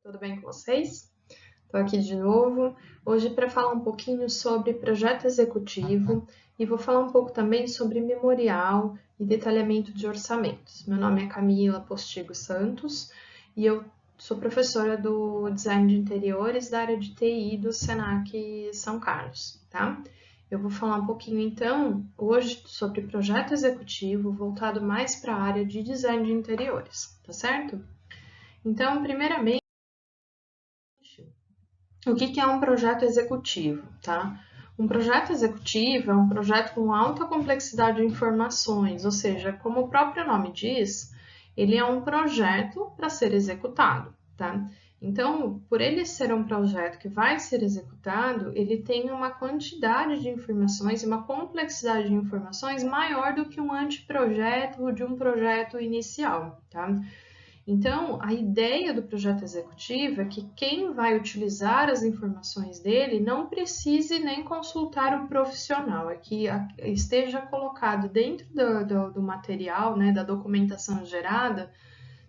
Tudo bem com vocês? Estou aqui de novo, hoje para falar um pouquinho sobre projeto executivo e vou falar um pouco também sobre memorial e detalhamento de orçamentos. Meu nome é Camila Postigo Santos e eu sou professora do Design de Interiores da área de TI do Senac São Carlos, tá? Eu vou falar um pouquinho então hoje sobre projeto executivo voltado mais para a área de Design de Interiores, tá certo? Então, primeiramente, o que é um projeto executivo, tá? Um projeto executivo é um projeto com alta complexidade de informações, ou seja, como o próprio nome diz, ele é um projeto para ser executado, tá? Então, por ele ser um projeto que vai ser executado, ele tem uma quantidade de informações e uma complexidade de informações maior do que um anteprojeto de um projeto inicial, tá? Então, a ideia do projeto executivo é que quem vai utilizar as informações dele não precise nem consultar o profissional, é que esteja colocado dentro do material, né, da documentação gerada,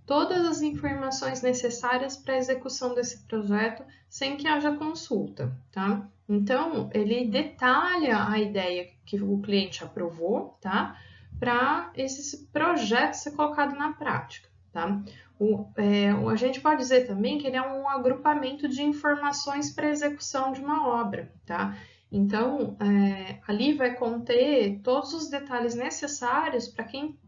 todas as informações necessárias para a execução desse projeto sem que haja consulta, tá? Então, ele detalha a ideia que o cliente aprovou, tá? Para esse projeto ser colocado na prática, tá? A gente pode dizer também que ele é um agrupamento de informações para execução de uma obra, tá? Então, ali vai conter todos os detalhes necessários para quem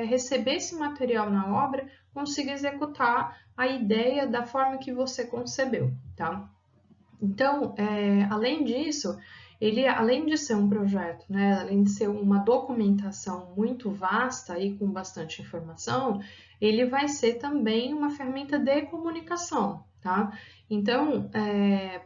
receber esse material na obra consiga executar a ideia da forma que você concebeu, tá? Então, além disso, ele, além de ser um projeto, né, além de ser uma documentação muito vasta e com bastante informação, ele vai ser também uma ferramenta de comunicação, tá? Então,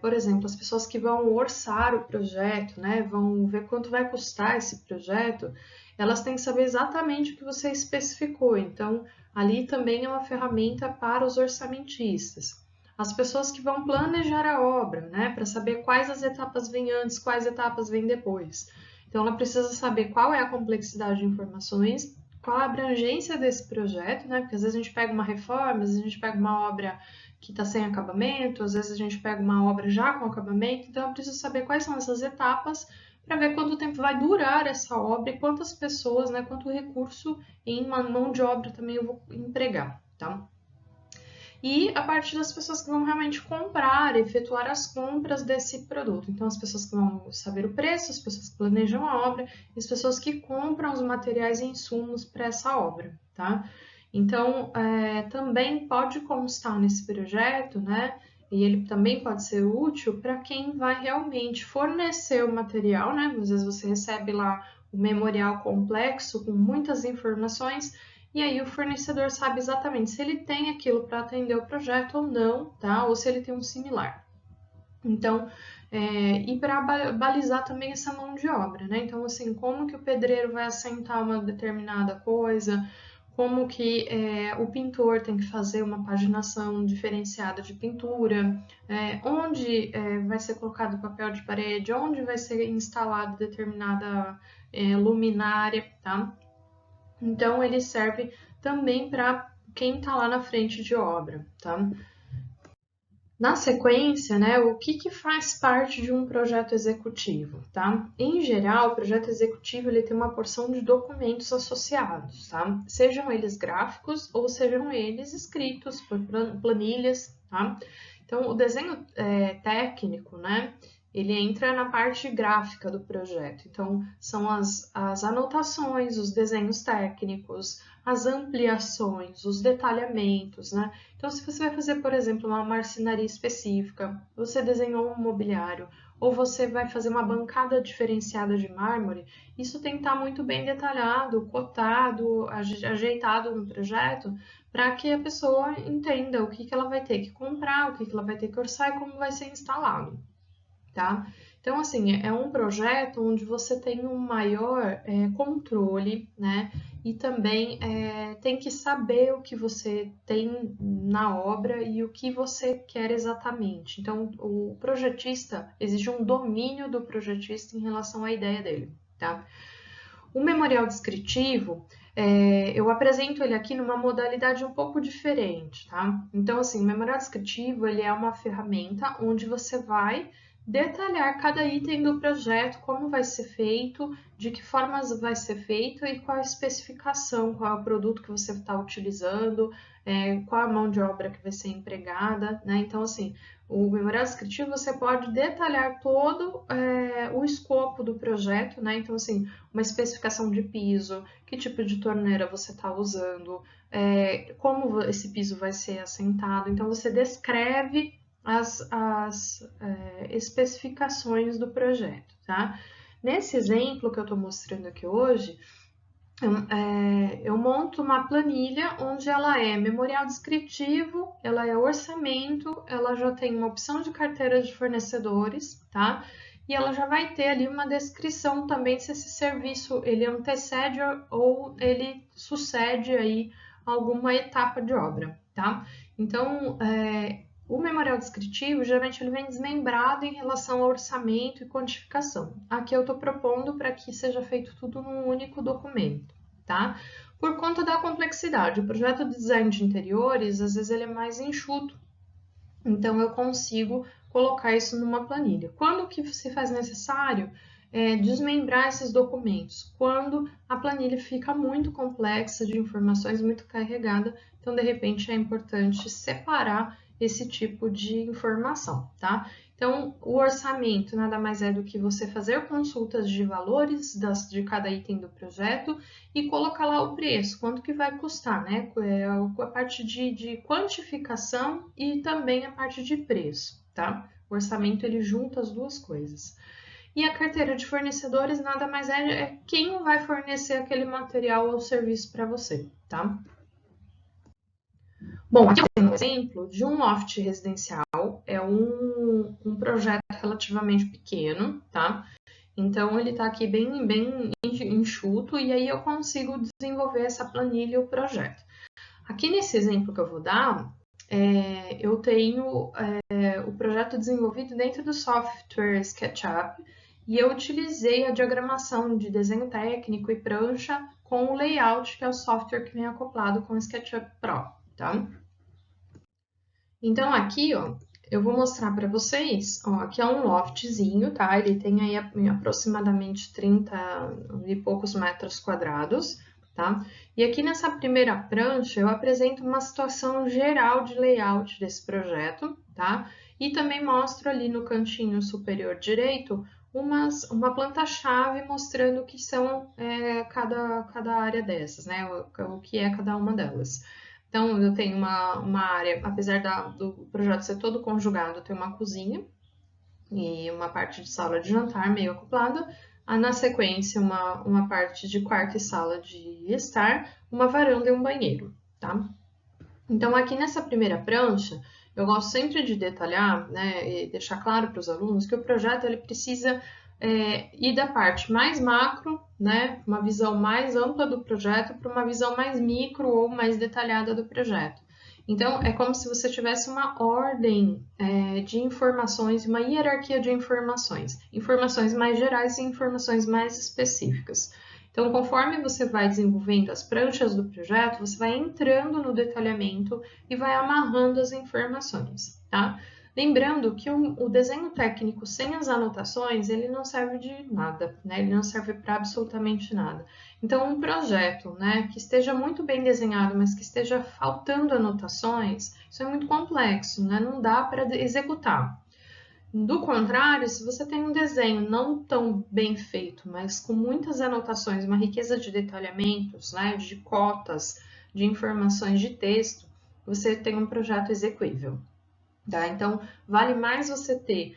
por exemplo, as pessoas que vão orçar o projeto, né, vão ver quanto vai custar esse projeto, elas têm que saber exatamente o que você especificou. Então, ali também é uma ferramenta para os orçamentistas. As pessoas que vão planejar a obra, né, para saber quais as etapas vêm antes, quais etapas vêm depois. Então, ela precisa saber qual é a complexidade de informações, qual a abrangência desse projeto, né, porque às vezes a gente pega uma reforma, às vezes a gente pega uma obra que está sem acabamento, às vezes a gente pega uma obra já com acabamento, então eu preciso saber quais são essas etapas para ver quanto tempo vai durar essa obra e quantas pessoas, né, quanto recurso em mão de obra também eu vou empregar, tá? E a partir das pessoas que vão realmente comprar, efetuar as compras desse produto. Então, as pessoas que vão saber o preço, as pessoas que planejam a obra e as pessoas que compram os materiais e insumos para essa obra, tá? Então, também pode constar nesse projeto, né? E ele também pode ser útil para quem vai realmente fornecer o material, né? Às vezes você recebe lá o memorial complexo com muitas informações e aí o fornecedor sabe exatamente se ele tem aquilo para atender o projeto ou não, tá? Ou se ele tem um similar. Então, e para balizar também essa mão de obra, né? Então, assim, como que o pedreiro vai assentar uma determinada coisa, como que o pintor tem que fazer uma paginação diferenciada de pintura, onde vai ser colocado o papel de parede, onde vai ser instalada determinada luminária, tá? Então, ele serve também para quem está lá na frente de obra, tá? Na sequência, né, o que faz parte de um projeto executivo, tá? Em geral, o projeto executivo ele tem uma porção de documentos associados, tá? Sejam eles gráficos ou sejam eles escritos por planilhas, tá? Então, o desenho técnico, né, ele entra na parte gráfica do projeto. Então, são as anotações, os desenhos técnicos, as ampliações, os detalhamentos, né? Então, se você vai fazer, por exemplo, uma marcenaria específica, você desenhou um mobiliário, ou você vai fazer uma bancada diferenciada de mármore, isso tem que estar muito bem detalhado, cotado, ajeitado no projeto, para que a pessoa entenda o que ela vai ter que comprar, o que ela vai ter que orçar e como vai ser instalado, tá? Então, assim, é um projeto onde você tem um maior controle, né? E também tem que saber o que você tem na obra e o que você quer exatamente. Então, o projetista, exige um domínio do projetista em relação à ideia dele, tá? O memorial descritivo eu apresento ele aqui numa modalidade um pouco diferente, tá? Então, assim, o memorial descritivo, ele é uma ferramenta onde você vai detalhar cada item do projeto, como vai ser feito, de que formas vai ser feito e qual a especificação, qual é o produto que você está utilizando, qual a mão de obra que vai ser empregada, né? Então, assim, o memorial descritivo você pode detalhar todo o escopo do projeto, né? Então, assim, uma especificação de piso, que tipo de torneira você está usando, como esse piso vai ser assentado. Então, você descreve as especificações do projeto, tá? Nesse exemplo que eu estou mostrando aqui hoje, eu monto uma planilha onde ela é memorial descritivo, ela é orçamento, ela já tem uma opção de carteira de fornecedores, tá? E ela já vai ter ali uma descrição também se esse serviço ele antecede ou ele sucede aí alguma etapa de obra, tá? Então, o memorial descritivo, geralmente, ele vem desmembrado em relação ao orçamento e quantificação. Aqui eu estou propondo para que seja feito tudo num único documento, tá? Por conta da complexidade, o projeto de design de interiores, às vezes, ele é mais enxuto, então eu consigo colocar isso numa planilha. Quando que se faz necessário desmembrar esses documentos? Quando a planilha fica muito complexa, de informações muito carregada, então, de repente, é importante separar esse tipo de informação, tá? Então, o orçamento nada mais é do que você fazer consultas de valores de cada item do projeto e colocar lá o preço, quanto que vai custar, né? A parte de quantificação e também a parte de preço, tá? O orçamento, ele junta as duas coisas. E a carteira de fornecedores nada mais é quem vai fornecer aquele material ou serviço para você, tá? Bom, aqui eu tenho um exemplo de um loft residencial, é um projeto relativamente pequeno, tá? Então, ele está aqui bem enxuto e aí eu consigo desenvolver essa planilha e o projeto. Aqui nesse exemplo que eu vou dar, eu tenho o projeto desenvolvido dentro do software SketchUp e eu utilizei a diagramação de desenho técnico e prancha com o layout, que é o software que vem acoplado com o SketchUp Pro, tá? Então, aqui, ó, eu vou mostrar para vocês, ó, aqui é um loftzinho, tá? Ele tem aí aproximadamente 30 e poucos metros quadrados, tá? E aqui nessa primeira prancha eu apresento uma situação geral de layout desse projeto, tá? E também mostro ali no cantinho superior direito uma planta-chave mostrando o que são cada área dessas, né? O que é cada uma delas. Então, eu tenho uma área, apesar do projeto ser todo conjugado, eu tenho uma cozinha e uma parte de sala de jantar meio acoplada. Na sequência, uma parte de quarto e sala de estar, uma varanda e um banheiro, tá? Então, aqui nessa primeira prancha, eu gosto sempre de detalhar, né, e deixar claro para os alunos que o projeto ele precisa ir da parte mais macro, né, uma visão mais ampla do projeto, para uma visão mais micro ou mais detalhada do projeto. Então, é como se você tivesse uma ordem de informações, uma hierarquia de informações. Informações mais gerais e informações mais específicas. Então, conforme você vai desenvolvendo as pranchas do projeto, você vai entrando no detalhamento e vai amarrando as informações, tá? Lembrando que o desenho técnico sem as anotações, ele não serve de nada, né? Ele não serve para absolutamente nada. Então, um projeto, né, que esteja muito bem desenhado, mas que esteja faltando anotações, isso é muito complexo, né? Não dá para executar. Do contrário, se você tem um desenho não tão bem feito, mas com muitas anotações, uma riqueza de detalhamentos, né, de cotas, de informações de texto, você tem um projeto execuível. Tá? Então, vale mais você ter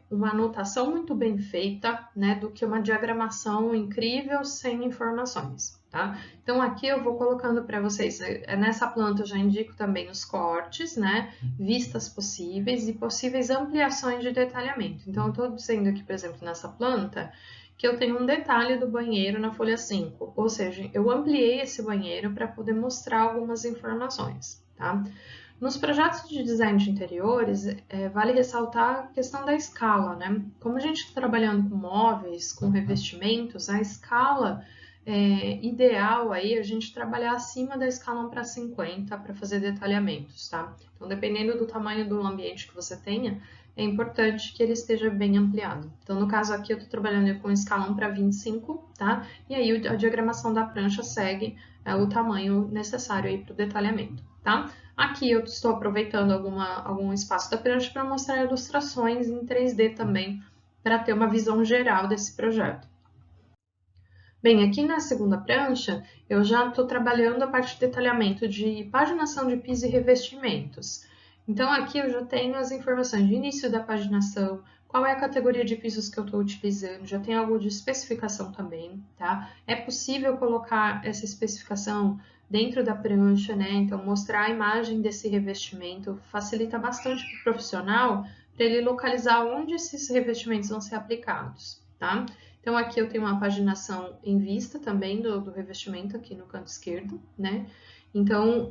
uma anotação muito bem feita, né, do que uma diagramação incrível sem informações. Tá? Então, aqui eu vou colocando para vocês, nessa planta eu já indico também os cortes, né, vistas possíveis e possíveis ampliações de detalhamento. Então, eu estou dizendo aqui, por exemplo, nessa planta, que eu tenho um detalhe do banheiro na folha 5, ou seja, eu ampliei esse banheiro para poder mostrar algumas informações. Tá? Nos projetos de design de interiores, vale ressaltar a questão da escala, né? Como a gente está trabalhando com móveis, com revestimentos, a escala ideal aí a gente trabalhar acima da escala 1:50 para fazer detalhamentos, tá? Então, dependendo do tamanho do ambiente que você tenha, é importante que ele esteja bem ampliado. Então, no caso aqui, eu estou trabalhando com escala 1:25, tá? E aí a diagramação da prancha segue o tamanho necessário aí para o detalhamento, tá? Aqui eu estou aproveitando algum espaço da prancha para mostrar ilustrações em 3D também, para ter uma visão geral desse projeto. Bem, aqui na segunda prancha, eu já estou trabalhando a parte de detalhamento de paginação de piso e revestimentos. Então, aqui eu já tenho as informações de início da paginação, qual é a categoria de pisos que eu estou utilizando, já tem algo de especificação também, tá? É possível colocar essa especificação dentro da prancha, né? Então, mostrar a imagem desse revestimento facilita bastante para o profissional, para ele localizar onde esses revestimentos vão ser aplicados, tá? Então, aqui eu tenho uma paginação em vista também do revestimento aqui no canto esquerdo, né? Então,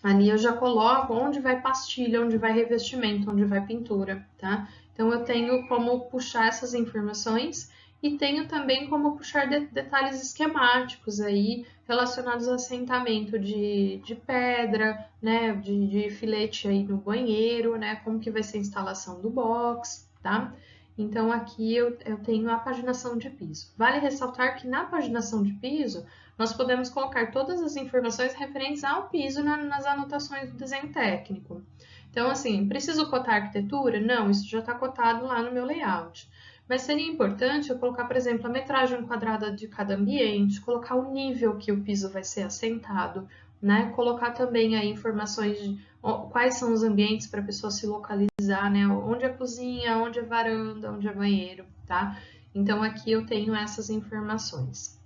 ali eu já coloco onde vai pastilha, onde vai revestimento, onde vai pintura, tá? Então, eu tenho como puxar essas informações e tenho também como puxar detalhes esquemáticos aí relacionados ao assentamento de pedra, né? De filete aí no banheiro, né? Como que vai ser a instalação do box, tá? Então, aqui eu tenho a paginação de piso. Vale ressaltar que na paginação de piso, nós podemos colocar todas as informações referentes ao piso nas anotações do desenho técnico. Então, assim, preciso cotar a arquitetura? Não, isso já está cotado lá no meu layout. Mas seria importante eu colocar, por exemplo, a metragem quadrada de cada ambiente, colocar o nível que o piso vai ser assentado, né? Colocar também aí informações de quais são os ambientes para a pessoa se localizar, né? Onde é cozinha, onde é varanda, onde é banheiro, tá? Então, aqui eu tenho essas informações.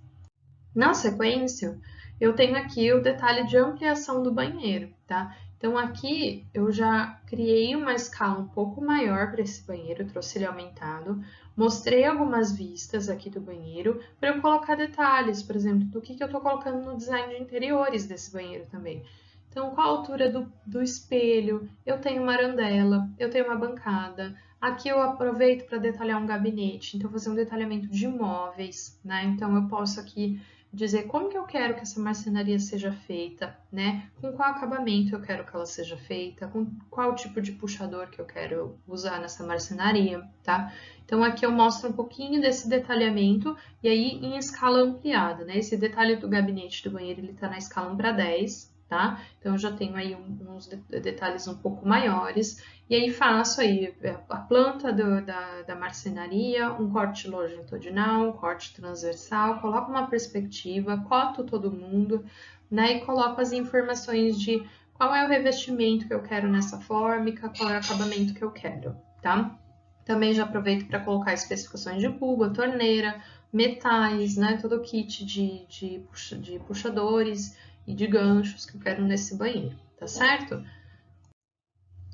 Na sequência, eu tenho aqui o detalhe de ampliação do banheiro, tá? Então, aqui eu já criei uma escala um pouco maior para esse banheiro, trouxe ele aumentado, mostrei algumas vistas aqui do banheiro para eu colocar detalhes, por exemplo, do que eu estou colocando no design de interiores desse banheiro também. Então, qual a altura do espelho? Eu tenho uma arandela, eu tenho uma bancada. Aqui eu aproveito para detalhar um gabinete, então fazer um detalhamento de móveis, né? Então, eu posso aqui dizer como que eu quero que essa marcenaria seja feita, né? Com qual acabamento eu quero que ela seja feita, com qual tipo de puxador que eu quero usar nessa marcenaria, tá? Então, aqui eu mostro um pouquinho desse detalhamento e aí em escala ampliada, né? Esse detalhe do gabinete do banheiro, ele tá na escala 1:10, tá? Então, eu já tenho aí uns detalhes um pouco maiores. E aí, faço aí a planta da marcenaria, um corte longitudinal, um corte transversal, coloco uma perspectiva, coto todo mundo, né? E coloco as informações de qual é o revestimento que eu quero nessa fórmica, qual é o acabamento que eu quero, tá? Também já aproveito para colocar especificações de cuba, torneira, metais, né? Todo o kit de puxadores e de ganchos que eu quero nesse banheiro, tá certo?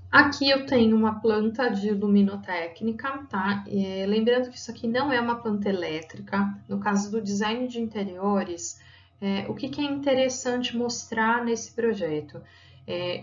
Aqui eu tenho uma planta de luminotécnica, tá? Lembrando que isso aqui não é uma planta elétrica. No caso do design de interiores, o que é interessante mostrar nesse projeto?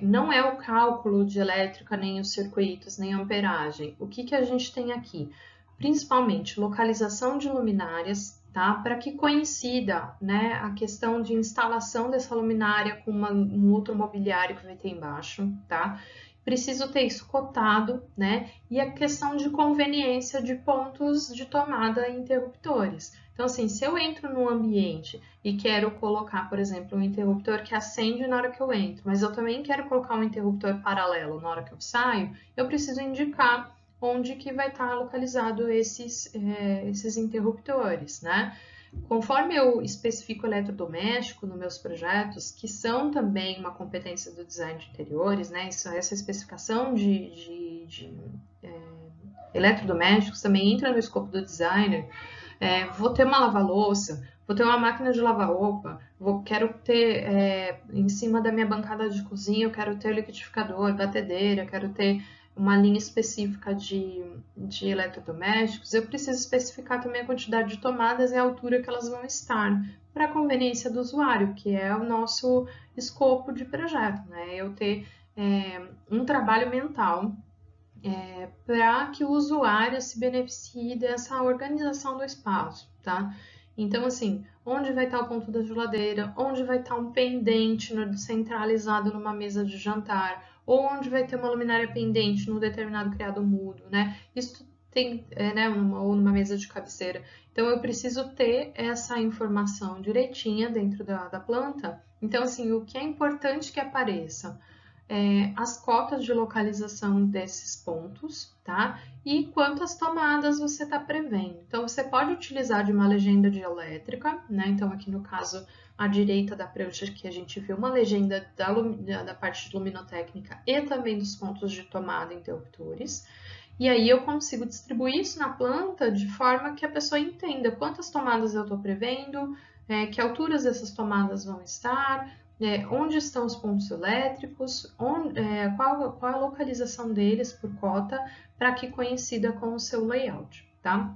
Não é o cálculo de elétrica, nem os circuitos, nem a amperagem. O que a gente tem aqui? Principalmente localização de luminárias, tá? Para que coincida, né, a questão de instalação dessa luminária com um outro mobiliário que vai ter embaixo, tá? Preciso ter isso cotado, né? E a questão de conveniência de pontos de tomada e interruptores. Então, assim, se eu entro num ambiente e quero colocar, por exemplo, um interruptor que acende na hora que eu entro, mas eu também quero colocar um interruptor paralelo na hora que eu saio, eu preciso indicar onde que vai estar localizado esses interruptores, né? Conforme eu especifico eletrodoméstico nos meus projetos, que são também uma competência do design de interiores, né? Essa especificação de eletrodomésticos também entra no escopo do designer. Vou ter uma lava-louça, vou ter uma máquina de lavar roupa, quero ter em cima da minha bancada de cozinha, eu quero ter liquidificador, batedeira, quero ter uma linha específica de eletrodomésticos, eu preciso especificar também a quantidade de tomadas e a altura que elas vão estar, para a conveniência do usuário, que é o nosso escopo de projeto, né? Eu ter um trabalho mental para que o usuário se beneficie dessa organização do espaço, tá? Então, assim, onde vai estar o ponto da geladeira, onde vai estar um pendente centralizado numa mesa de jantar, ou onde vai ter uma luminária pendente num determinado criado mudo, né? Isso tem, né, ou numa mesa de cabeceira. Então, eu preciso ter essa informação direitinha dentro da planta. Então, assim, o que é importante que apareça? As cotas de localização desses pontos, tá? E quantas tomadas você está prevendo. Então, você pode utilizar de uma legenda dielétrica, né? Então, aqui no caso, à direita da prancha, que a gente vê uma legenda da parte de luminotécnica e também dos pontos de tomada interruptores. E aí eu consigo distribuir isso na planta de forma que a pessoa entenda quantas tomadas eu estou prevendo, que alturas essas tomadas vão estar, onde estão os pontos elétricos, qual a localização deles por cota, para que coincida com o seu layout, tá?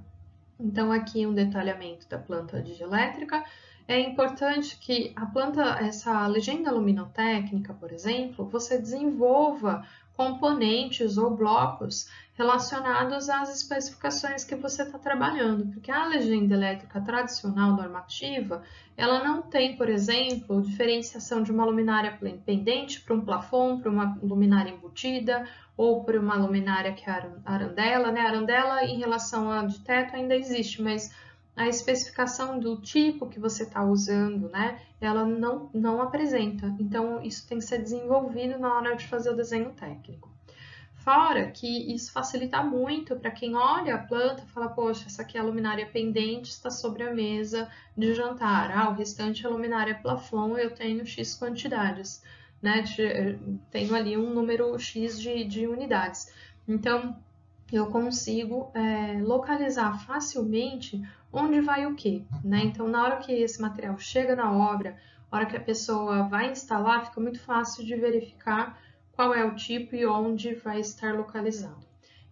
Então, aqui um detalhamento da planta de elétrica. É importante que a planta, essa legenda luminotécnica, por exemplo, você desenvolva componentes ou blocos relacionados às especificações que você está trabalhando, porque a legenda elétrica tradicional normativa, ela não tem, por exemplo, diferenciação de uma luminária pendente para um plafond, para uma luminária embutida, ou para uma luminária que é a arandela, né? A arandela, em relação a de teto, ainda existe, mas a especificação do tipo que você está usando, né? Ela não apresenta. Então, isso tem que ser desenvolvido na hora de fazer o desenho técnico. Fora que isso facilita muito para quem olha a planta e fala, poxa, essa aqui é a luminária pendente, está sobre a mesa de jantar. Ah, o restante é luminária plafond, eu tenho X quantidades, né? Tenho ali um número X de unidades. Então, eu consigo localizar facilmente onde vai o quê, né? Então, na hora que esse material chega na obra, na hora que a pessoa vai instalar, fica muito fácil de verificar qual é o tipo e onde vai estar localizado.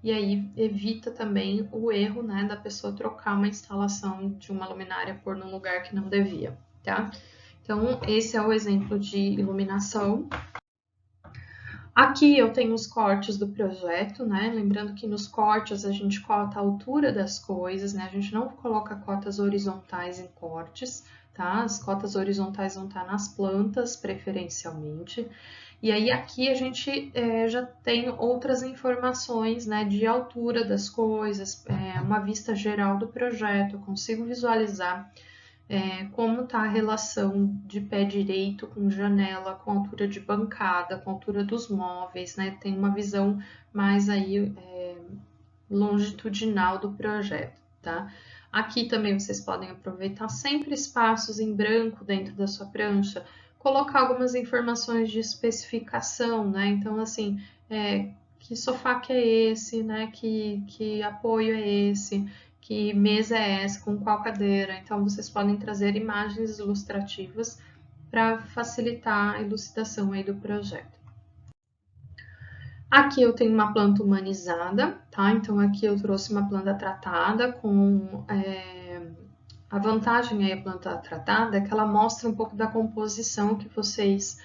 E aí evita também o erro, né, da pessoa trocar uma instalação de uma luminária por num lugar que não devia, tá? Então, esse é o exemplo de iluminação. Aqui eu tenho os cortes do projeto, né? Lembrando que nos cortes a gente cota a altura das coisas, né? A gente não coloca cotas horizontais em cortes, tá? As cotas horizontais vão estar nas plantas, preferencialmente. E aí aqui a gente já tem outras informações, né? De altura das coisas, uma vista geral do projeto, eu consigo visualizar como está a relação de pé direito com janela, com altura de bancada, com altura dos móveis, né? Tem uma visão mais aí longitudinal do projeto, tá? Aqui também vocês podem aproveitar sempre espaços em branco dentro da sua prancha, colocar algumas informações de especificação, né? Então, assim, que sofá que é esse, né? Que apoio é esse? Que mesa é essa, com qual cadeira. Então, vocês podem trazer imagens ilustrativas para facilitar a elucidação aí do projeto. Aqui eu tenho uma planta humanizada, tá? Então, aqui eu trouxe uma planta tratada com... a vantagem aí da planta tratada é que ela mostra um pouco da composição que vocês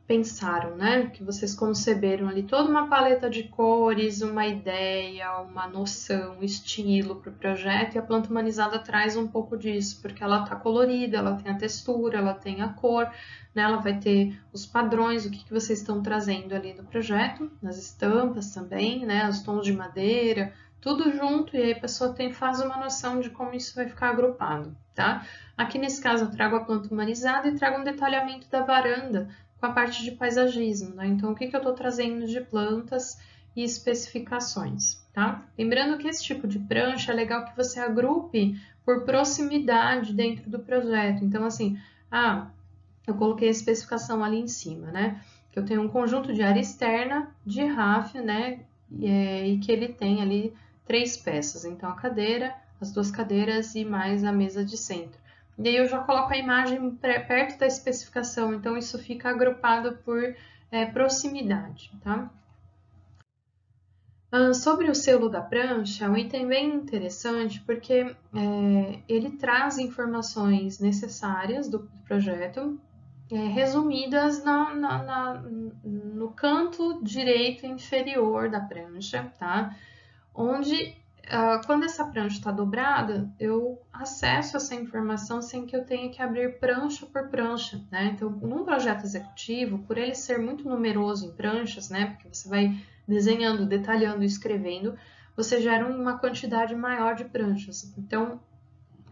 pensaram, né? Que vocês conceberam ali toda uma paleta de cores, uma ideia, uma noção, um estilo para o projeto, e a planta humanizada traz um pouco disso, porque ela está colorida, ela tem a textura, ela tem a cor, né? Ela vai ter os padrões, o que vocês estão trazendo ali do projeto, nas estampas também, né? Os tons de madeira, tudo junto, e aí a pessoa faz uma noção de como isso vai ficar agrupado, tá? Aqui nesse caso eu trago a planta humanizada e trago um detalhamento da varanda, com a parte de paisagismo, né? Então, o que eu estou trazendo de plantas e especificações, tá? Lembrando que esse tipo de prancha é legal que você agrupe por proximidade dentro do projeto. Então, assim, eu coloquei a especificação ali em cima, né? Que eu tenho um conjunto de área externa, de ráfia, né? E que ele tem ali 3 peças. Então, a cadeira, as 2 cadeiras e mais a mesa de centro. E aí eu já coloco a imagem perto da especificação, então isso fica agrupado por proximidade, tá? Sobre o selo da prancha, é um item bem interessante porque ele traz informações necessárias do projeto, resumidas no canto direito inferior da prancha, tá? Onde Quando essa prancha está dobrada, eu acesso essa informação sem que eu tenha que abrir prancha por prancha, né? Então, num projeto executivo, por ele ser muito numeroso em pranchas, né? Porque você vai desenhando, detalhando e escrevendo, você gera uma quantidade maior de pranchas. Então,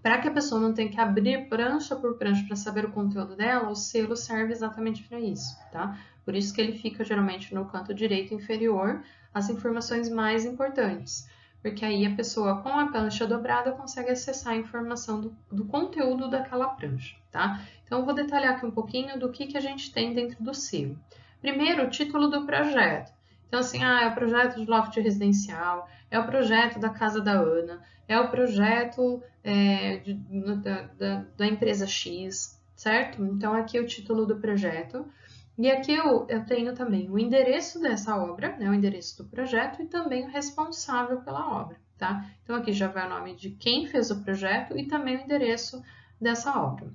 para que a pessoa não tenha que abrir prancha por prancha para saber o conteúdo dela, o selo serve exatamente para isso, tá? Por isso que ele fica geralmente no canto direito inferior, as informações mais importantes, porque aí a pessoa com a prancha dobrada consegue acessar a informação do conteúdo daquela prancha, tá? Então eu vou detalhar aqui um pouquinho do que a gente tem dentro do selo. Primeiro, o título do projeto. Então, assim, é o projeto de loft residencial, é o projeto da casa da Ana, é o projeto da empresa X, certo? Então, aqui é o título do projeto. E aqui eu tenho também o endereço dessa obra, né, o endereço do projeto e também o responsável pela obra, tá? Então, aqui já vai o nome de quem fez o projeto e também o endereço dessa obra,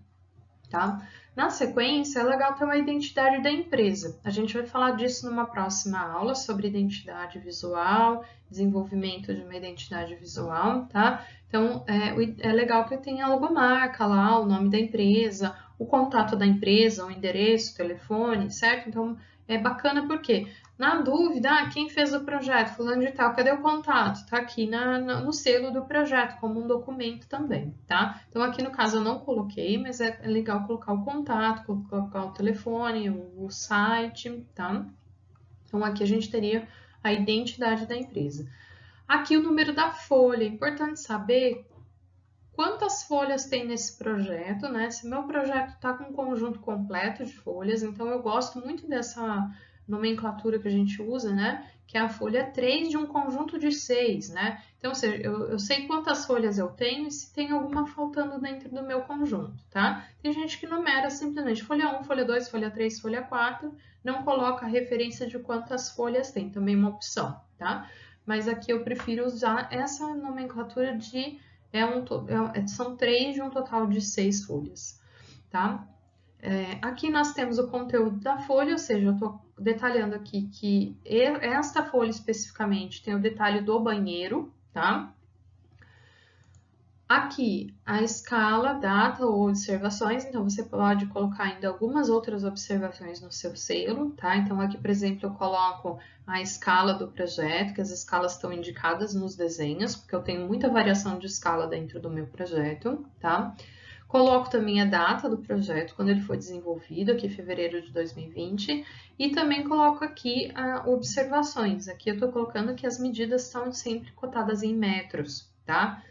tá? Na sequência, é legal ter uma identidade da empresa. A gente vai falar disso numa próxima aula sobre identidade visual, desenvolvimento de uma identidade visual, tá? Então, é legal que tenha a logomarca lá, o nome da empresa, o contato da empresa, o endereço, o telefone, certo? Então, é bacana porque, na dúvida, quem fez o projeto? Fulano de tal, cadê o contato? Tá aqui no selo do projeto, como um documento também, tá? Então, aqui no caso eu não coloquei, mas é legal colocar o contato, colocar o telefone, o site, tá? Então, aqui a gente teria a identidade da empresa. Aqui o número da folha, é importante saber quantas folhas tem nesse projeto, né? Se meu projeto está com um conjunto completo de folhas, então eu gosto muito dessa nomenclatura que a gente usa, né? Que é a folha 3 de um conjunto de 6, né? Então, ou seja, eu sei quantas folhas eu tenho e se tem alguma faltando dentro do meu conjunto, tá? Tem gente que numera simplesmente folha 1, folha 2, folha 3, folha 4, não coloca a referência de quantas folhas tem, também uma opção, tá? Mas aqui eu prefiro usar essa nomenclatura de são 3 de um total de 6 folhas, tá? Aqui nós temos o conteúdo da folha, ou seja, eu estou detalhando aqui que esta folha especificamente tem o detalhe do banheiro, tá? Aqui a escala, data ou observações, então você pode colocar ainda algumas outras observações no seu selo, tá? Então aqui, por exemplo, eu coloco a escala do projeto, que as escalas estão indicadas nos desenhos, porque eu tenho muita variação de escala dentro do meu projeto, tá? Coloco também a data do projeto, quando ele foi desenvolvido, aqui em fevereiro de 2020, e também coloco aqui observações. Aqui eu estou colocando que as medidas estão sempre cotadas em metros, tá?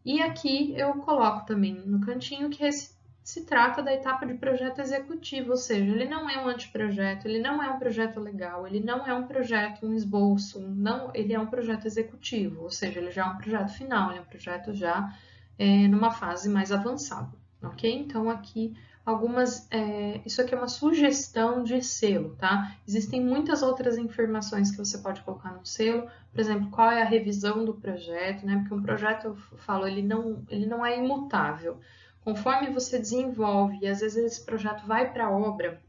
E aqui eu coloco também no cantinho que se trata da etapa de projeto executivo, ou seja, ele não é um anteprojeto, ele não é um projeto legal, ele não é um projeto, um esboço, não, ele é um projeto executivo, ou seja, ele já é um projeto final, ele é um projeto já numa fase mais avançada, ok? Então aqui isso aqui é uma sugestão de selo, tá? Existem muitas outras informações que você pode colocar no selo, por exemplo, qual é a revisão do projeto, né? Porque um projeto, eu falo, ele não é imutável. Conforme você desenvolve, e às vezes esse projeto vai para a obra,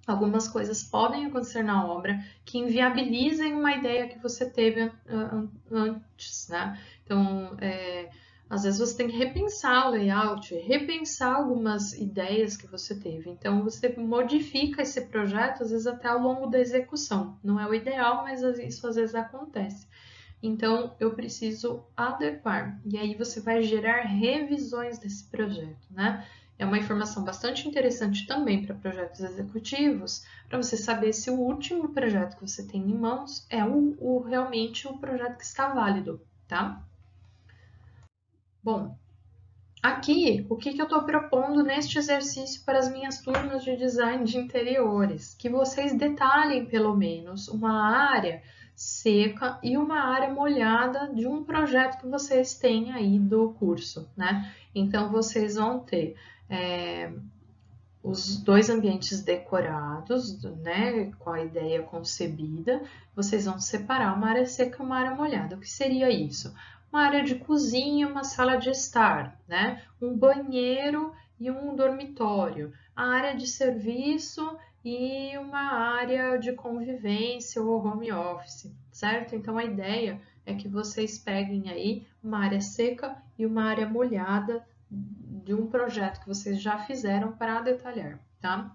algumas coisas podem acontecer na obra que inviabilizem uma ideia que você teve antes, né? Então, às vezes você tem que repensar o layout, repensar algumas ideias que você teve. Então, você modifica esse projeto, às vezes até ao longo da execução. Não é o ideal, mas isso às vezes acontece. Então, eu preciso adequar. E aí você vai gerar revisões desse projeto, né? É uma informação bastante interessante também para projetos executivos, para você saber se o último projeto que você tem em mãos é realmente o projeto que está válido, tá? Bom, aqui, o que eu estou propondo neste exercício para as minhas turmas de design de interiores? Que vocês detalhem, pelo menos, uma área seca e uma área molhada de um projeto que vocês têm aí do curso, né? Então, vocês vão ter os dois ambientes decorados, né, com a ideia concebida, vocês vão separar uma área seca e uma área molhada. O que seria isso? Uma área de cozinha, uma sala de estar, né? Um banheiro e um dormitório. A área de serviço e uma área de convivência ou home office, certo? Então a ideia é que vocês peguem aí uma área seca e uma área molhada de um projeto que vocês já fizeram para detalhar, tá?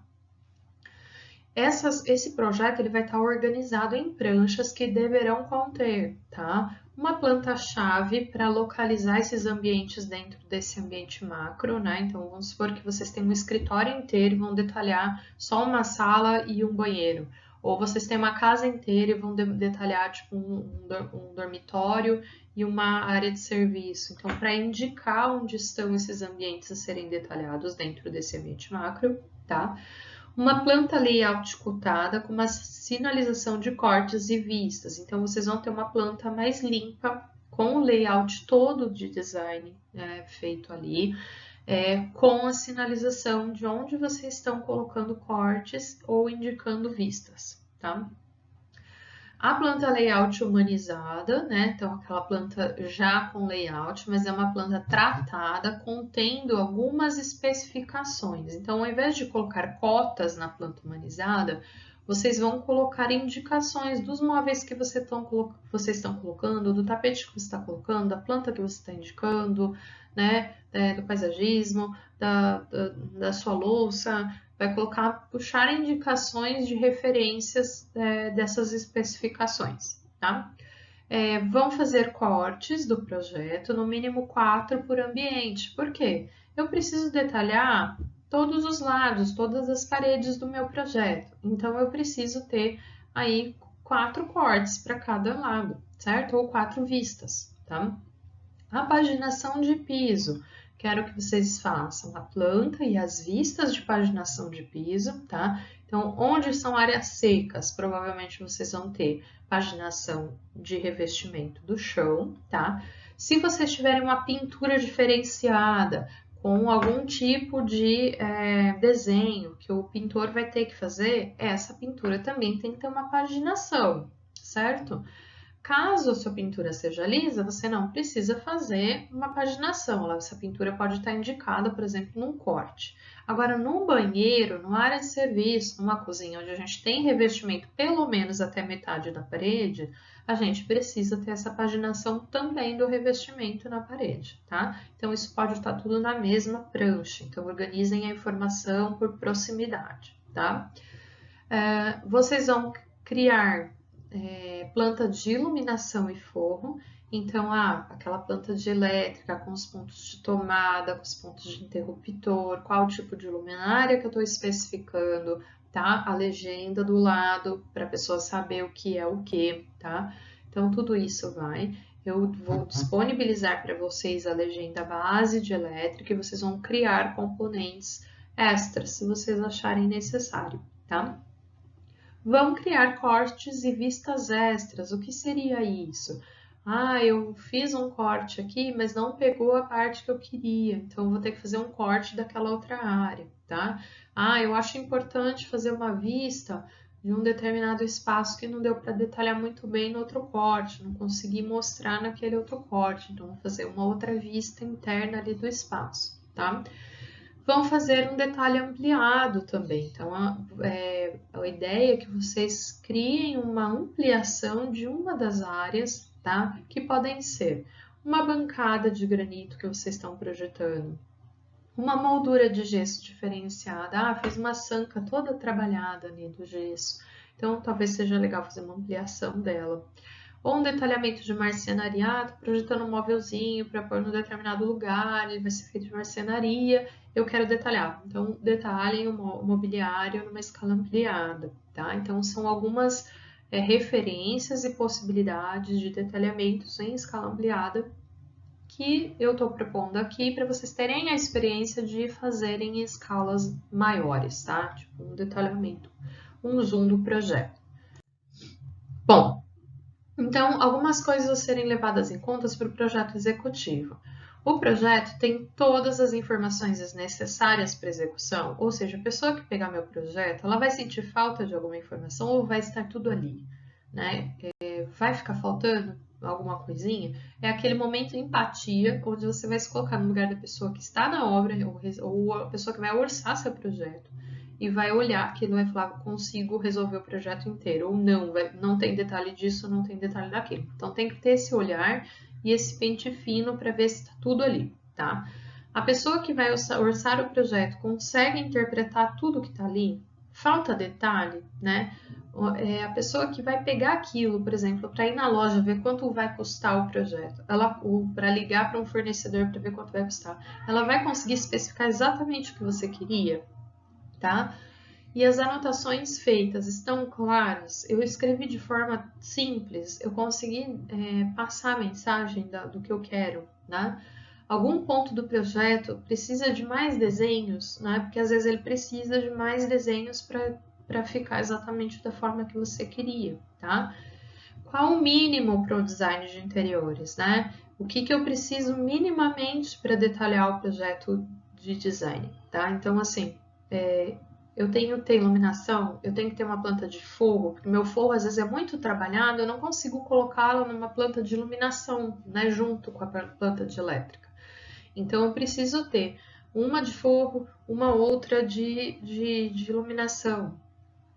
Esse projeto ele vai estar organizado em pranchas que deverão conter, tá? Uma planta-chave para localizar esses ambientes dentro desse ambiente macro, né? Então, vamos supor que vocês têm um escritório inteiro e vão detalhar só uma sala e um banheiro. Ou vocês têm uma casa inteira e vão detalhar tipo um dormitório e uma área de serviço. Então, para indicar onde estão esses ambientes a serem detalhados dentro desse ambiente macro, tá? Uma planta layout cotada com uma sinalização de cortes e vistas. Então, vocês vão ter uma planta mais limpa, com o layout todo de design feito ali, com a sinalização de onde vocês estão colocando cortes ou indicando vistas, tá? A planta layout humanizada, né? Então, aquela planta já com layout, mas é uma planta tratada, contendo algumas especificações. Então, ao invés de colocar cotas na planta humanizada, vocês vão colocar indicações dos móveis que vocês estão colocando, do tapete que você está colocando, da planta que você está indicando, né? Do paisagismo, da sua louça. Vai puxar indicações de referências dessas especificações, tá? Vão fazer cortes do projeto, no mínimo 4 por ambiente. Por quê? Eu preciso detalhar todos os lados, todas as paredes do meu projeto. Então, eu preciso ter aí 4 cortes para cada lado, certo? Ou 4 vistas, tá? A paginação de piso. Quero que vocês façam a planta e as vistas de paginação de piso, tá? Então, onde são áreas secas, provavelmente vocês vão ter paginação de revestimento do chão, tá? Se vocês tiverem uma pintura diferenciada, com algum tipo de desenho que o pintor vai ter que fazer, essa pintura também tem que ter uma paginação, certo? Caso a sua pintura seja lisa, você não precisa fazer uma paginação. Essa pintura pode estar indicada, por exemplo, num corte. Agora, num banheiro, numa área de serviço, numa cozinha onde a gente tem revestimento pelo menos até metade da parede, a gente precisa ter essa paginação também do revestimento na parede, tá? Então, isso pode estar tudo na mesma prancha. Então, organizem a informação por proximidade, tá? Vocês vão criar planta de iluminação e forro. Então, aquela planta de elétrica com os pontos de tomada, com os pontos de interruptor, qual tipo de luminária que eu estou especificando, tá? A legenda do lado para a pessoa saber o que é o que, tá? Então, tudo isso vai. Eu vou disponibilizar para vocês a legenda base de elétrica e vocês vão criar componentes extras se vocês acharem necessário, tá? Vão criar cortes e vistas extras. O que seria isso? Eu fiz um corte aqui, mas não pegou a parte que eu queria, então eu vou ter que fazer um corte daquela outra área, tá? Eu acho importante fazer uma vista de um determinado espaço que não deu para detalhar muito bem no outro corte, não consegui mostrar naquele outro corte, então vou fazer uma outra vista interna ali do espaço, tá? Vão fazer um detalhe ampliado também. Então, a ideia é que vocês criem uma ampliação de uma das áreas, tá? Que podem ser uma bancada de granito que vocês estão projetando, uma moldura de gesso diferenciada. Fiz uma sanca toda trabalhada ali do gesso. Então, talvez seja legal fazer uma ampliação dela. Ou um detalhamento de marcenariado, projetando um móvelzinho para pôr no determinado lugar, ele vai ser feito de marcenaria, eu quero detalhar. Então, detalhem o mobiliário numa escala ampliada, tá? Então, são algumas referências e possibilidades de detalhamentos em escala ampliada que eu estou propondo aqui para vocês terem a experiência de fazerem em escalas maiores, tá? Tipo, um detalhamento, um zoom do projeto. Bom, então, algumas coisas a serem levadas em conta para o projeto executivo. O projeto tem todas as informações necessárias para execução, ou seja, a pessoa que pegar meu projeto, ela vai sentir falta de alguma informação ou vai estar tudo ali, né? Vai ficar faltando alguma coisinha? É aquele momento de empatia, onde você vai se colocar no lugar da pessoa que está na obra ou a pessoa que vai orçar seu projeto e vai olhar aquilo e vai falar, consigo resolver o projeto inteiro, ou não, não tem detalhe disso, não tem detalhe daquilo. Então tem que ter esse olhar e esse pente fino para ver se está tudo ali, tá? A pessoa que vai orçar o projeto consegue interpretar tudo que está ali? Falta detalhe, né? A pessoa que vai pegar aquilo, por exemplo, para ir na loja ver quanto vai custar o projeto, para ligar para um fornecedor para ver quanto vai custar, ela vai conseguir especificar exatamente o que você queria, tá? E as anotações feitas estão claras? Eu escrevi de forma simples, eu consegui passar a mensagem do que eu quero, né? Algum ponto do projeto precisa de mais desenhos, né? Porque às vezes ele precisa de mais desenhos para ficar exatamente da forma que você queria, tá? Qual o mínimo para o design de interiores, né? O que eu preciso minimamente para detalhar o projeto de design, tá? Então, assim, eu tenho que ter iluminação, eu tenho que ter uma planta de forro, porque meu forro às vezes é muito trabalhado, eu não consigo colocá-lo numa planta de iluminação, né? Junto com a planta de elétrica. Então, eu preciso ter uma de forro, uma outra de iluminação,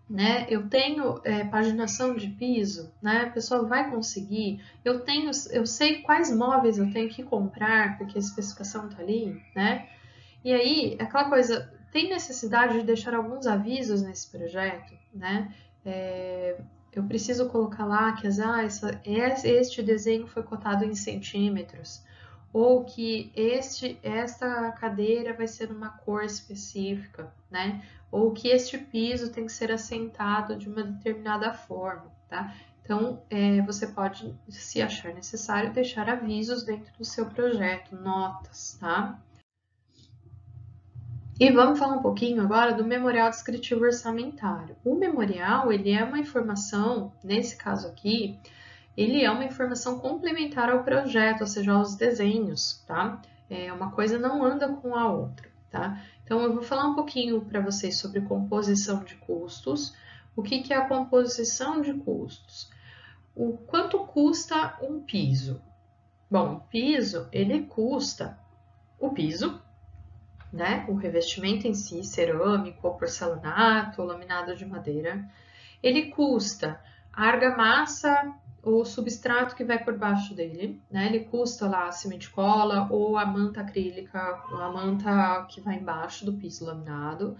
né? Eu tenho paginação de piso, né? A pessoa vai conseguir. Eu sei quais móveis eu tenho que comprar, porque a especificação tá ali, né? E aí, aquela coisa, tem necessidade de deixar alguns avisos nesse projeto, né? Eu preciso colocar lá que este desenho foi cotado em centímetros, ou que esta cadeira vai ser uma cor específica, né? Ou que este piso tem que ser assentado de uma determinada forma, tá? Então, você pode, se achar necessário, deixar avisos dentro do seu projeto, notas, tá? E vamos falar um pouquinho agora do memorial descritivo orçamentário. O memorial, ele é uma informação, nesse caso aqui, ele é uma informação complementar ao projeto, ou seja, aos desenhos, tá? Uma coisa não anda com a outra, tá? Então, eu vou falar um pouquinho para vocês sobre composição de custos. O que é a composição de custos? O quanto custa um piso? Bom, o piso, ele custa o piso, né? O revestimento em si, cerâmico, ou porcelanato, ou laminado de madeira. Ele custa a argamassa, o substrato que vai por baixo dele, né? Ele custa lá a cimento-cola ou a manta acrílica, a manta que vai embaixo do piso laminado.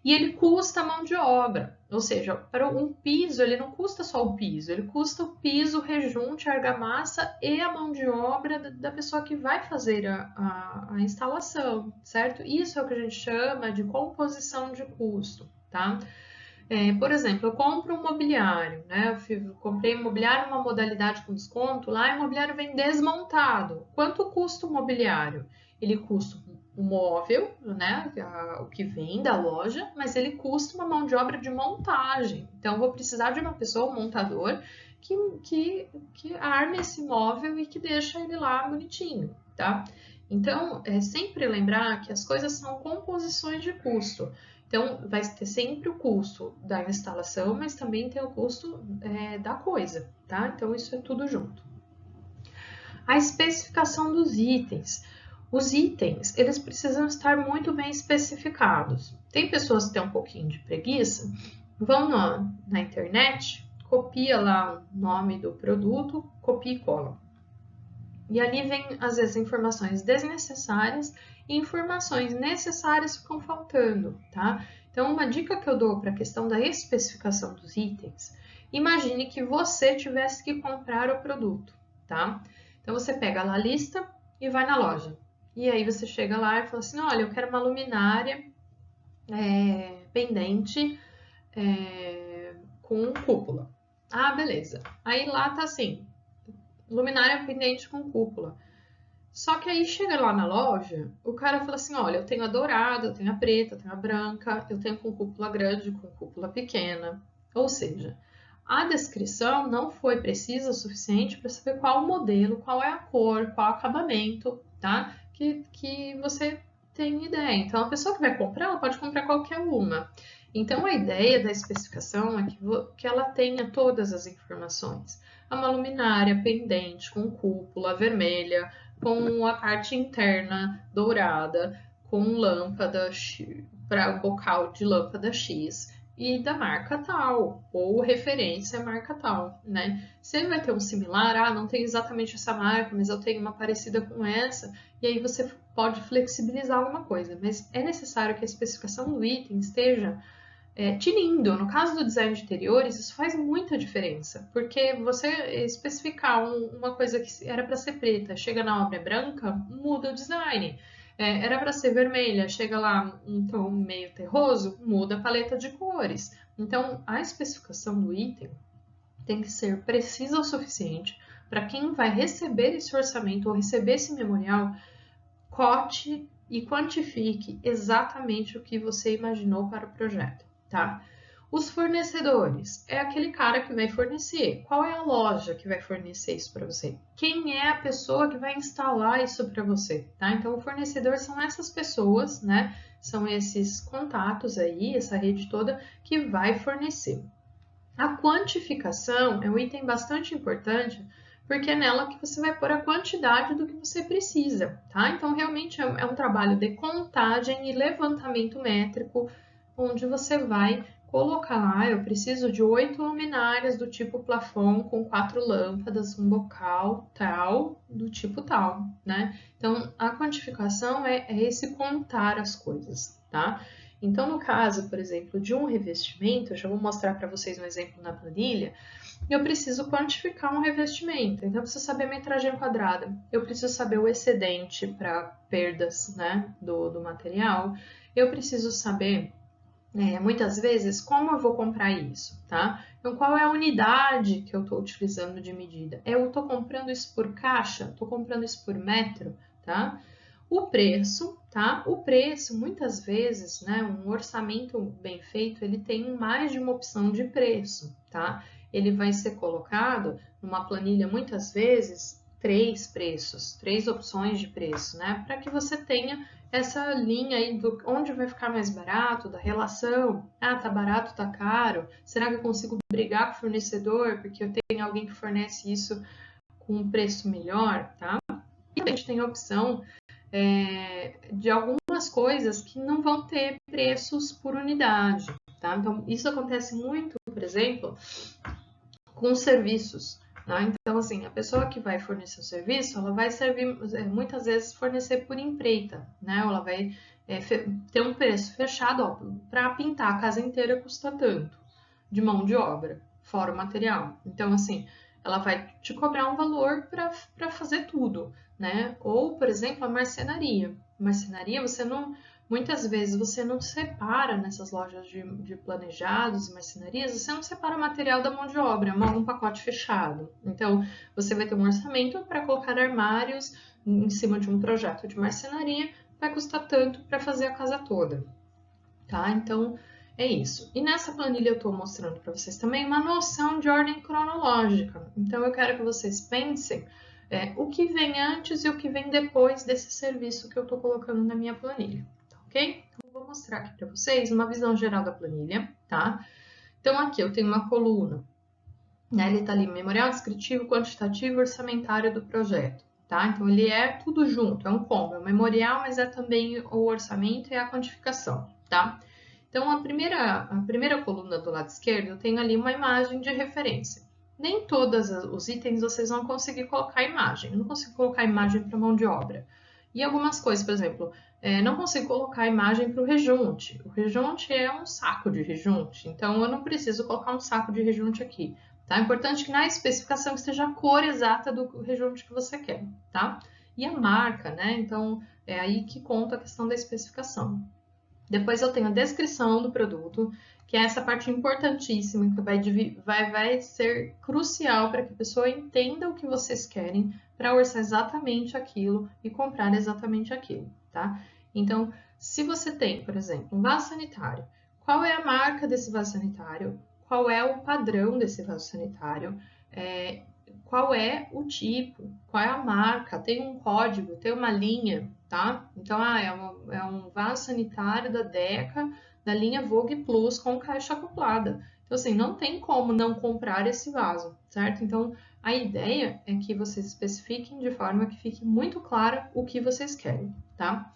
E ele custa a mão de obra, ou seja, para um piso ele não custa só o piso, ele custa o piso, o rejunte, a argamassa e a mão de obra da pessoa que vai fazer a instalação, certo? Isso é o que a gente chama de composição de custo, tá? Por exemplo, eu compro um mobiliário, né? Eu comprei um mobiliário numa modalidade com desconto, lá e o mobiliário vem desmontado. Quanto custa o mobiliário? Ele custa o móvel, né? O que vem da loja, mas ele custa uma mão de obra de montagem. Então, eu vou precisar de uma pessoa, um montador, que arme esse móvel e que deixa ele lá bonitinho, tá? Então, é sempre lembrar que as coisas são composições de custo. Então, vai ter sempre o custo da instalação, mas também tem o custo da coisa, tá? Então, isso é tudo junto. A especificação dos itens. Os itens, eles precisam estar muito bem especificados. Tem pessoas que têm um pouquinho de preguiça, vão na internet, copia lá o nome do produto, copia e cola. E ali vem, às vezes, informações desnecessárias e informações necessárias ficam faltando, tá? Então, uma dica que eu dou para a questão da especificação dos itens, imagine que você tivesse que comprar o produto, tá? Então, você pega lá a lista e vai na loja. E aí você chega lá e fala assim, olha, eu quero uma luminária pendente com cúpula. Ah, beleza. Aí lá tá assim, luminária pendente com cúpula. Só que aí chega lá na loja, o cara fala assim, olha, eu tenho a dourada, eu tenho a preta, eu tenho a branca, eu tenho com cúpula grande, com cúpula pequena. Ou seja, a descrição não foi precisa o suficiente para saber qual o modelo, qual é a cor, qual o acabamento, tá? Que você tem ideia. Então, a pessoa que vai comprar, ela pode comprar qualquer uma. Então, a ideia da especificação é que ela tenha todas as informações. Uma luminária pendente com cúpula vermelha, com a parte interna dourada, com lâmpada para o bocal de lâmpada X e da marca tal, ou referência marca tal, né? Se ele vai ter um similar, não tem exatamente essa marca, mas eu tenho uma parecida com essa, e aí você pode flexibilizar alguma coisa, mas é necessário que a especificação do item esteja tinindo. No caso do design de interiores, isso faz muita diferença, porque você especificar uma coisa que era para ser preta, chega na obra branca, muda o design. Era para ser vermelha, chega lá um tom meio terroso, muda a paleta de cores. Então, a especificação do item tem que ser precisa o suficiente para quem vai receber esse orçamento ou receber esse memorial, cote e quantifique exatamente o que você imaginou para o projeto, tá? Os fornecedores é aquele cara que vai fornecer. Qual é a loja que vai fornecer isso para você? Quem é a pessoa que vai instalar isso para você, tá? Então, o fornecedor são essas pessoas, né? São esses contatos aí, essa rede toda que vai fornecer. A quantificação é um item bastante importante, porque é nela que você vai pôr a quantidade do que você precisa, tá? Então, realmente é um trabalho de contagem e levantamento métrico, onde você vai colocar lá, eu preciso de 8 luminárias do tipo plafond com 4 lâmpadas, um bocal tal, do tipo tal, né? Então, a quantificação é esse contar as coisas, tá? Então, no caso, por exemplo, de um revestimento, eu já vou mostrar para vocês um exemplo na planilha, eu preciso quantificar um revestimento. Então, eu preciso saber a metragem quadrada, eu preciso saber o excedente para perdas, né, do material, eu preciso saber muitas vezes, como eu vou comprar isso, tá? Então, qual é a unidade que eu estou utilizando de medida? Eu estou comprando isso por caixa? Estou comprando isso por metro, tá? O preço, tá? O preço, muitas vezes, né, um orçamento bem feito, ele tem mais de uma opção de preço, tá? Ele vai ser colocado numa planilha, muitas vezes, 3 preços, 3 opções de preço, né? Para que você tenha essa linha aí do onde vai ficar mais barato, da relação. Tá barato, tá caro. Será que eu consigo brigar com o fornecedor porque eu tenho alguém que fornece isso com um preço melhor, tá? E a gente tem a opção de algumas coisas que não vão ter preços por unidade, tá? Então, isso acontece muito, por exemplo, com serviços. Né? Então, assim, a pessoa que vai fornecer o serviço, ela vai servir, muitas vezes, fornecer por empreita, né? Ela vai ter um preço fechado, para pintar a casa inteira custa tanto, de mão de obra, fora o material. Então, assim, ela vai te cobrar um valor para fazer tudo, né? Ou, por exemplo, a marcenaria. Marcenaria, muitas vezes você não separa nessas lojas de planejados e marcenarias, você não separa o material da mão de obra, é um pacote fechado. Então, você vai ter um orçamento para colocar armários em cima de um projeto de marcenaria, vai custar tanto para fazer a casa toda, tá? Então, é isso. E nessa planilha eu estou mostrando para vocês também uma noção de ordem cronológica. Então, eu quero que vocês pensem o que vem antes e o que vem depois desse serviço que eu estou colocando na minha planilha, tá ok? Então, eu vou mostrar aqui para vocês uma visão geral da planilha, tá? Então, aqui eu tenho uma coluna, né? Ele está ali, memorial descritivo, quantitativo e orçamentário do projeto, tá? Então, ele é tudo junto, é um combo, é o memorial, mas é também o orçamento e a quantificação, tá? Então, a primeira coluna do lado esquerdo, eu tenho ali uma imagem de referência. Nem todos os itens vocês vão conseguir colocar imagem. Eu não consigo colocar imagem para mão de obra. E algumas coisas, por exemplo, não consigo colocar imagem para o rejunte. O rejunte é um saco de rejunte, então eu não preciso colocar um saco de rejunte aqui. Tá? É importante que na especificação esteja a cor exata do rejunte que você quer, tá? E a marca, né? Então, é aí que conta a questão da especificação. Depois eu tenho a descrição do produto, que é essa parte importantíssima, que vai ser crucial para que a pessoa entenda o que vocês querem para orçar exatamente aquilo e comprar exatamente aquilo, tá? Então, se você tem, por exemplo, um vaso sanitário, qual é a marca desse vaso sanitário? Qual é o padrão desse vaso sanitário? Qual é o tipo? Qual é a marca? Tem um código? Tem uma linha? Tá? Então, é um vaso sanitário da Deca, da linha Vogue Plus com caixa acoplada. Então, assim, não tem como não comprar esse vaso, certo? Então, a ideia é que vocês especifiquem de forma que fique muito clara o que vocês querem, tá?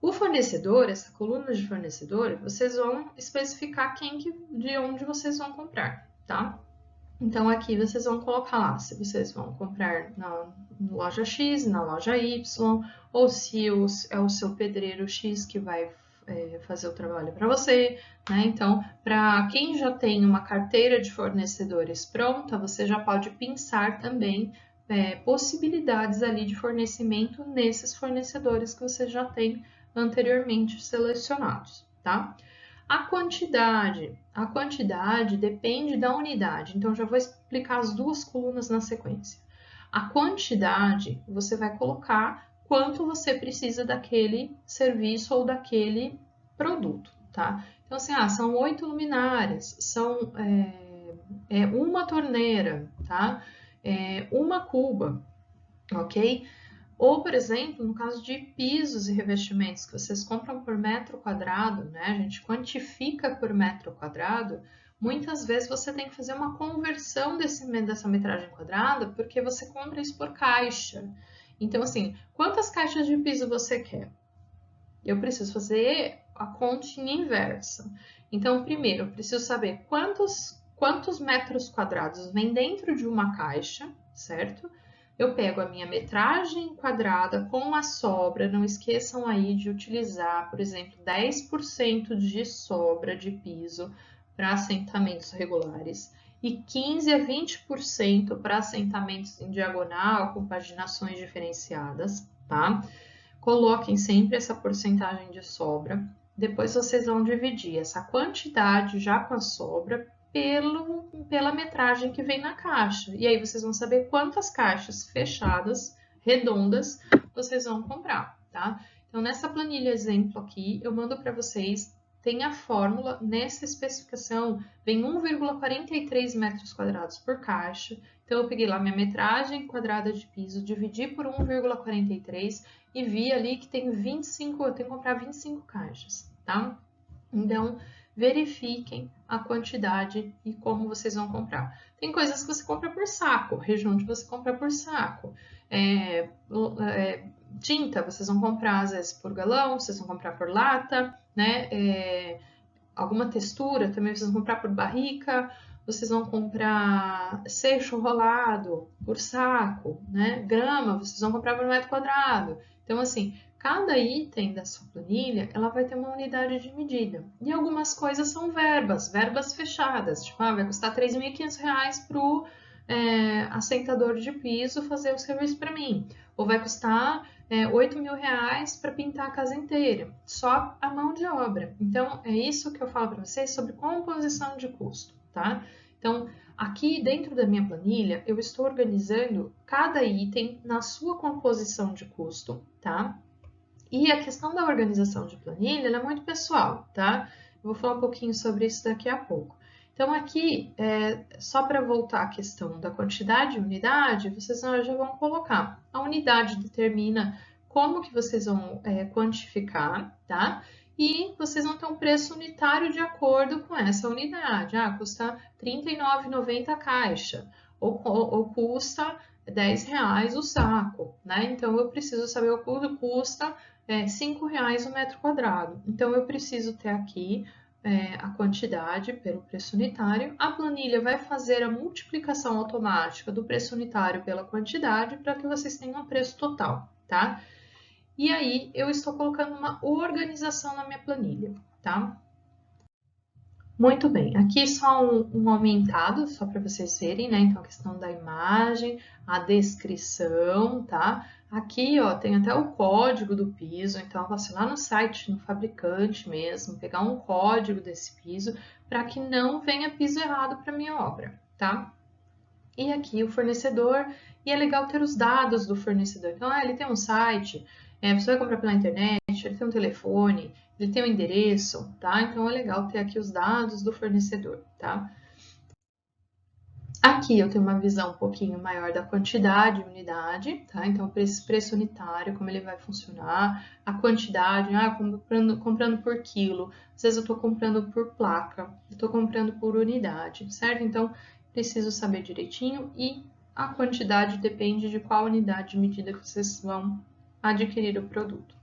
O fornecedor, essa coluna de fornecedor, vocês vão especificar de onde vocês vão comprar, tá? Então, aqui vocês vão colocar lá se vocês vão comprar na loja X, na loja Y, ou se é o seu pedreiro X que vai fazer o trabalho para você, né? Então, para quem já tem uma carteira de fornecedores pronta, você já pode pensar também possibilidades ali de fornecimento nesses fornecedores que você já tem anteriormente selecionados, tá? A quantidade depende da unidade, então já vou explicar as duas colunas na sequência. A quantidade, você vai colocar quanto você precisa daquele serviço ou daquele produto, tá? Então, assim, são 8 luminárias, são uma torneira, tá? Uma cuba, ok? Ou, por exemplo, no caso de pisos e revestimentos que vocês compram por metro quadrado, né? A gente quantifica por metro quadrado. Muitas vezes você tem que fazer uma conversão dessa metragem quadrada, porque você compra isso por caixa. Então, assim, quantas caixas de piso você quer? Eu preciso fazer a continha inversa. Então, primeiro, eu preciso saber quantos metros quadrados vem dentro de uma caixa, certo? Eu pego a minha metragem quadrada com a sobra, não esqueçam aí de utilizar, por exemplo, 10% de sobra de piso para assentamentos regulares e 15 a 20% para assentamentos em diagonal com paginações diferenciadas, tá? Coloquem sempre essa porcentagem de sobra. Depois vocês vão dividir essa quantidade já com a sobra pela metragem que vem na caixa. E aí vocês vão saber quantas caixas fechadas, redondas, vocês vão comprar, tá? Então, nessa planilha exemplo aqui, eu mando para vocês, tem a fórmula, nessa especificação, vem 1,43 metros quadrados por caixa. Então, eu peguei lá minha metragem quadrada de piso, dividi por 1,43 e vi ali que tem 25, eu tenho que comprar 25 caixas, tá? Então, verifiquem a quantidade e como vocês vão comprar. Tem coisas que você compra por saco, região onde você compra por saco. Tinta, vocês vão comprar às vezes por galão, vocês vão comprar por lata, né? Alguma textura também vocês vão comprar por barrica, vocês vão comprar seixo rolado por saco, né? Grama, vocês vão comprar por metro quadrado. Então, assim, cada item da sua planilha, ela vai ter uma unidade de medida. E algumas coisas são verbas fechadas. Tipo, vai custar R$ 3.500 para o assentador de piso fazer o serviço para mim. Ou vai custar R$ 8.000 para pintar a casa inteira. Só a mão de obra. Então, é isso que eu falo para vocês sobre composição de custo, tá? Então, aqui dentro da minha planilha, eu estou organizando cada item na sua composição de custo, tá? E a questão da organização de planilha, ela é muito pessoal, tá? Eu vou falar um pouquinho sobre isso daqui a pouco. Então, aqui, só para voltar à questão da quantidade de unidade, vocês já vão colocar. A unidade determina como que vocês vão quantificar, tá? E vocês vão ter um preço unitário de acordo com essa unidade. custa R$ 39,90 a caixa, ou custa R$ 10 o saco, né? Então, eu preciso saber o quanto custa R$ 5,00 o metro quadrado. Então, eu preciso ter aqui a quantidade pelo preço unitário. A planilha vai fazer a multiplicação automática do preço unitário pela quantidade para que vocês tenham o preço total, tá? E aí, eu estou colocando uma organização na minha planilha, tá? Muito bem, aqui só um aumentado, só para vocês verem, né? Então, a questão da imagem, a descrição, tá? Aqui, ó, tem até o código do piso, então eu posso ir lá no site, no fabricante mesmo, pegar um código desse piso para que não venha piso errado para minha obra, tá? E aqui o fornecedor, e é legal ter os dados do fornecedor. Então, ele tem um site, você vai comprar pela internet, ele tem um telefone, ele tem um endereço, tá? Então, é legal ter aqui os dados do fornecedor, tá? Aqui eu tenho uma visão um pouquinho maior da quantidade de unidade, tá? Então, preço unitário, como ele vai funcionar, a quantidade, comprando por quilo, às vezes eu estou comprando por placa, eu estou comprando por unidade, certo? Então, preciso saber direitinho e a quantidade depende de qual unidade de medida que vocês vão adquirir o produto.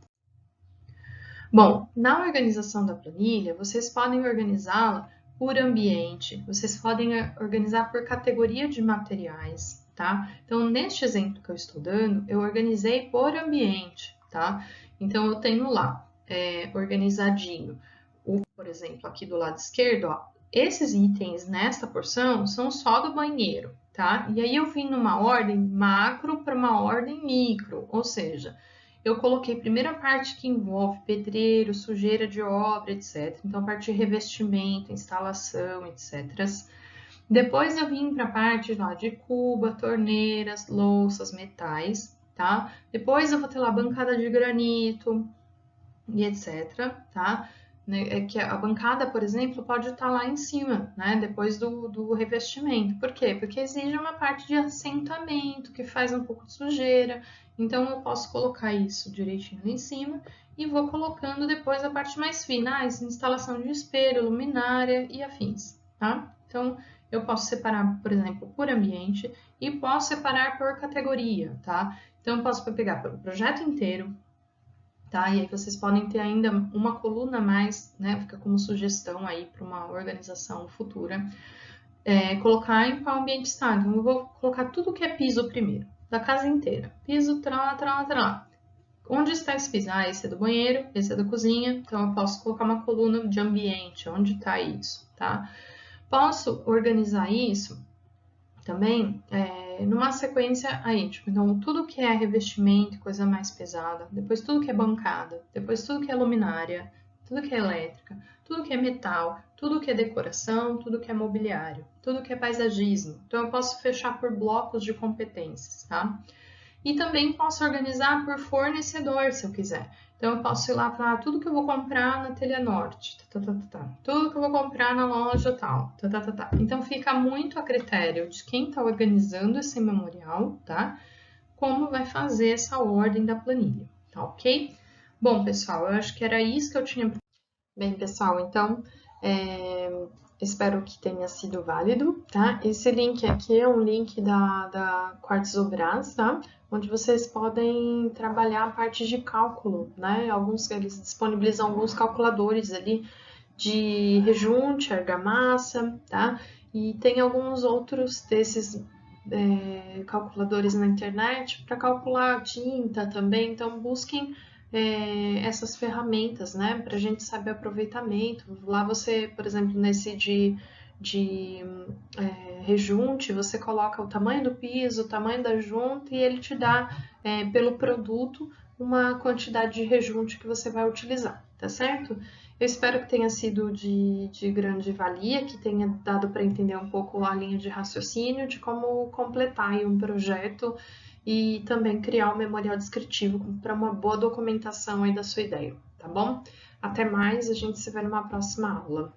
Bom, na organização da planilha, vocês podem organizá-la por ambiente, vocês podem organizar por categoria de materiais, tá? Então, neste exemplo que eu estou dando, eu organizei por ambiente, tá? Então, eu tenho lá, organizadinho, por exemplo, aqui do lado esquerdo, ó, esses itens nesta porção são só do banheiro, tá? E aí eu vim numa ordem macro para uma ordem micro, ou seja, eu coloquei primeiro a parte que envolve pedreiro, sujeira de obra, etc. Então, a parte de revestimento, instalação, etc. Depois eu vim para a parte lá de cuba, torneiras, louças, metais, tá? Depois eu vou ter lá a bancada de granito e etc, tá? É que a bancada, por exemplo, pode estar lá em cima, né? Depois do revestimento. Por quê? Porque exige uma parte de assentamento, que faz um pouco de sujeira. Então, eu posso colocar isso direitinho lá em cima e vou colocando depois a parte mais fina, instalação de espelho, luminária e afins, tá? Então, eu posso separar, por exemplo, por ambiente e posso separar por categoria, tá? Então, eu posso pegar pelo projeto inteiro, tá? E aí vocês podem ter ainda uma coluna a mais, né? Fica como sugestão aí para uma organização futura. Colocar em qual ambiente está. Então, eu vou colocar tudo que é piso primeiro, da casa inteira. Piso, tralá, tralá, tralá. Onde está esse piso? Ah, esse é do banheiro, esse é da cozinha. Então, eu posso colocar uma coluna de ambiente, onde está isso, tá? Posso organizar isso também numa sequência aí, tipo, então tudo que é revestimento, coisa mais pesada, depois tudo que é bancada, depois tudo que é luminária, tudo que é elétrica, tudo que é metal, tudo que é decoração, tudo que é mobiliário, tudo que é paisagismo. Então eu posso fechar por blocos de competências, tá? E também posso organizar por fornecedor, se eu quiser. Então, eu posso ir lá para tudo que eu vou comprar na Telha Norte, tudo que eu vou comprar na loja tal, Então, fica muito a critério de quem está organizando esse memorial, tá? Como vai fazer essa ordem da planilha, tá ok? Bom, pessoal, eu acho que era isso que eu tinha. Bem, pessoal, então, espero que tenha sido válido, tá? Esse link aqui é um link da Quartzobras, tá? Onde vocês podem trabalhar a parte de cálculo, né? Eles disponibilizam alguns calculadores ali de rejunte, argamassa, tá? E tem alguns outros desses calculadores na internet para calcular tinta também, então busquem essas ferramentas, né, para a gente saber aproveitamento. Lá você, por exemplo, nesse de rejunte, você coloca o tamanho do piso, o tamanho da junta e ele te dá, pelo produto, uma quantidade de rejunte que você vai utilizar, tá certo? Eu espero que tenha sido de grande valia, que tenha dado para entender um pouco a linha de raciocínio de como completar aí um projeto e também criar um memorial descritivo para uma boa documentação aí da sua ideia, tá bom? Até mais, a gente se vê numa próxima aula.